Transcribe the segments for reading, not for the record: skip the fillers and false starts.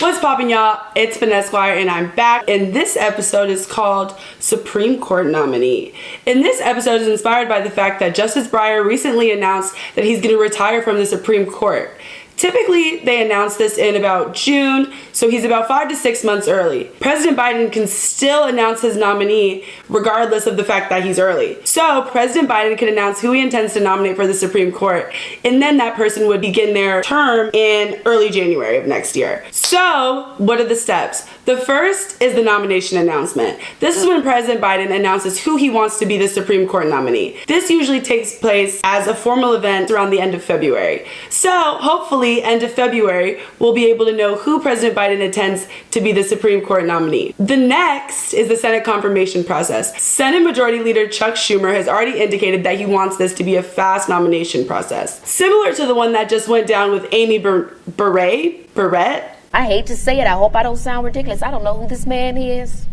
What's poppin', y'all? It's Vanessa Squire and I'm back, and this episode is called Supreme Court Nominee. And this episode is inspired by the fact that Justice Breyer recently announced that he's going to retire from the Supreme Court. Typically, they announce this in about June, so he's about 5 to 6 months early. President Biden can still announce his nominee regardless of the fact that he's early. So, President Biden can announce who he intends to nominate for the Supreme Court, and then that person would begin their term in early January of next year. So, what are the steps? The first is the nomination announcement. This is when President Biden announces who he wants to be the Supreme Court nominee. This usually takes place as a formal event around the end of February. So, hopefully, end of February, we'll be able to know who President Biden intends to be the Supreme Court nominee. The next is the Senate confirmation process. Senate Majority Leader Chuck Schumer has already indicated that he wants this to be a fast nomination process, similar to the one that just went down with Amy Barrett. I hate to say it. I hope I don't sound ridiculous. I don't know who this man is.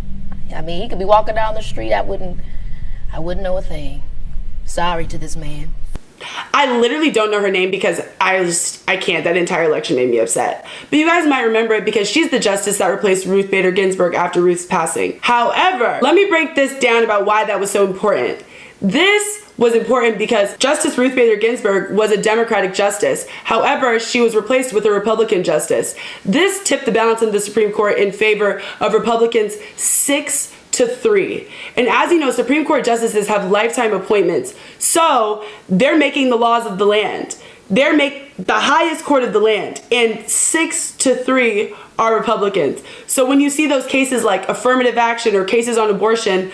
I mean, he could be walking down the street. I wouldn't know a thing. Sorry to this man. I literally don't know her name because I can't. That entire election made me upset. But you guys might remember it because she's the justice that replaced Ruth Bader Ginsburg after Ruth's passing. However, let me break this down about why that was so important. This was important because Justice Ruth Bader Ginsburg was a Democratic justice. However, she was replaced with a Republican justice. This tipped the balance in the Supreme Court in favor of Republicans 6-3. And as you know, Supreme Court justices have lifetime appointments. So they're making the laws of the land. They're the highest court of the land. And 6-3 are Republicans. So when you see those cases like affirmative action or cases on abortion,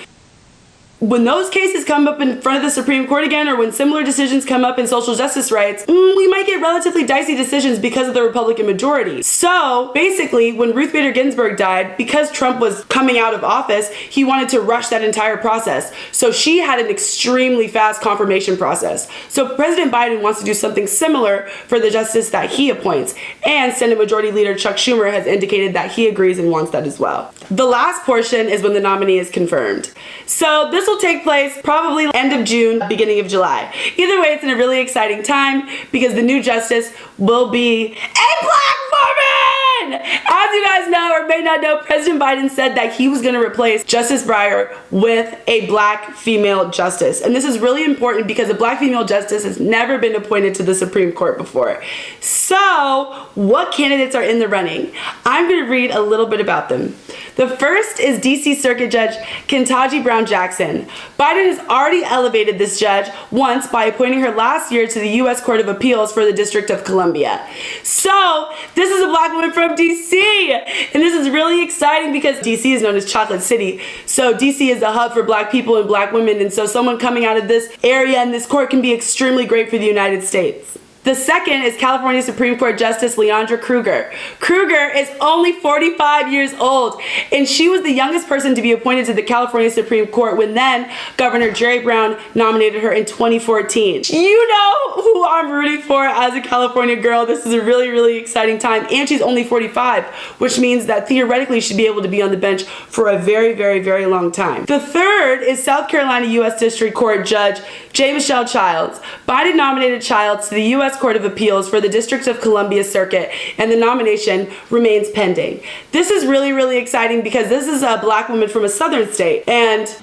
when those cases come up in front of the Supreme Court again, or when similar decisions come up in social justice rights, we might get relatively dicey decisions because of the Republican majority. So basically, when Ruth Bader Ginsburg died, because Trump was coming out of office, he wanted to rush that entire process. So she had an extremely fast confirmation process. So President Biden wants to do something similar for the justice that he appoints. And Senate Majority Leader Chuck Schumer has indicated that he agrees and wants that as well. The last portion is when the nominee is confirmed. So this will take place probably end of June, beginning of July. Either way, it's in a really exciting time because the new justice will be a black woman! As you guys know or may not know, President Biden said that he was going to replace Justice Breyer with a black female justice. And this is really important because a black female justice has never been appointed to the Supreme Court before. So, what candidates are in the running? I'm going to read a little bit about them. The first is D.C. Circuit Judge Ketanji Brown Jackson. Biden has already elevated this judge once by appointing her last year to the U.S. Court of Appeals for the District of Columbia. So, this is a black woman from D.C. And this is really exciting because D.C. is known as Chocolate City. So, D.C. is a hub for black people and black women. And so, someone coming out of this area and this court can be extremely great for the United States. The second is California Supreme Court Justice Leondra Kruger. Kruger is only 45 years old, and she was the youngest person to be appointed to the California Supreme Court when then Governor Jerry Brown nominated her in 2014. You know who I'm rooting for as a California girl. This is a really, really exciting time, and she's only 45, which means that theoretically she'd be able to be on the bench for a very, very, very long time. The third is South Carolina U.S. District Court Judge J. Michelle Childs. Biden nominated Childs to the U.S. Court of Appeals for the District of Columbia Circuit, and the nomination remains pending. This is really, really exciting because this is a black woman from a southern state, and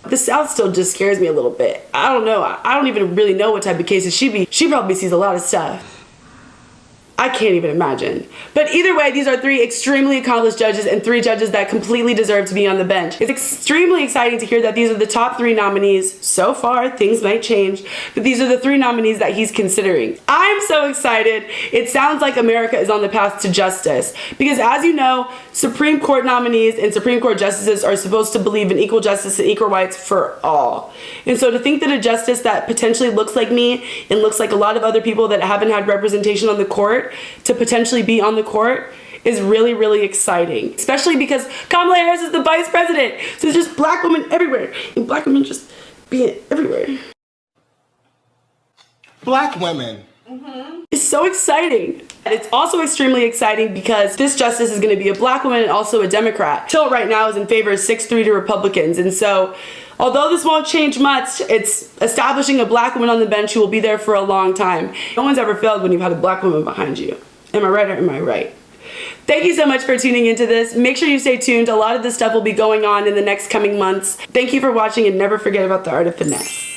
the South still just scares me a little bit. I don't know. I don't even really know what type of cases she probably sees a lot of stuff. I can't even imagine. But either way, these are 3 extremely accomplished judges and 3 judges that completely deserve to be on the bench. It's extremely exciting to hear that these are the top 3 nominees so far. Things might change, but these are the 3 nominees that he's considering. I'm so excited. It sounds like America is on the path to justice because, as you know, Supreme Court nominees and Supreme Court justices are supposed to believe in equal justice and equal rights for all. And so to think that a justice that potentially looks like me and looks like a lot of other people that haven't had representation on the court to potentially be on the court is really, really exciting. Especially because Kamala Harris is the vice president. So there's just black women everywhere. And black women just being everywhere. Black women. It's so exciting. And it's also extremely exciting because this justice is going to be a black woman and also a Democrat. Till right now is in favor of 6-3 to Republicans. And so, although this won't change much, it's establishing a black woman on the bench who will be there for a long time. No one's ever failed when you've had a black woman behind you. Am I right or am I right? Thank you so much for tuning into this. Make sure you stay tuned. A lot of this stuff will be going on in the next coming months. Thank you for watching, and never forget about the art of finesse.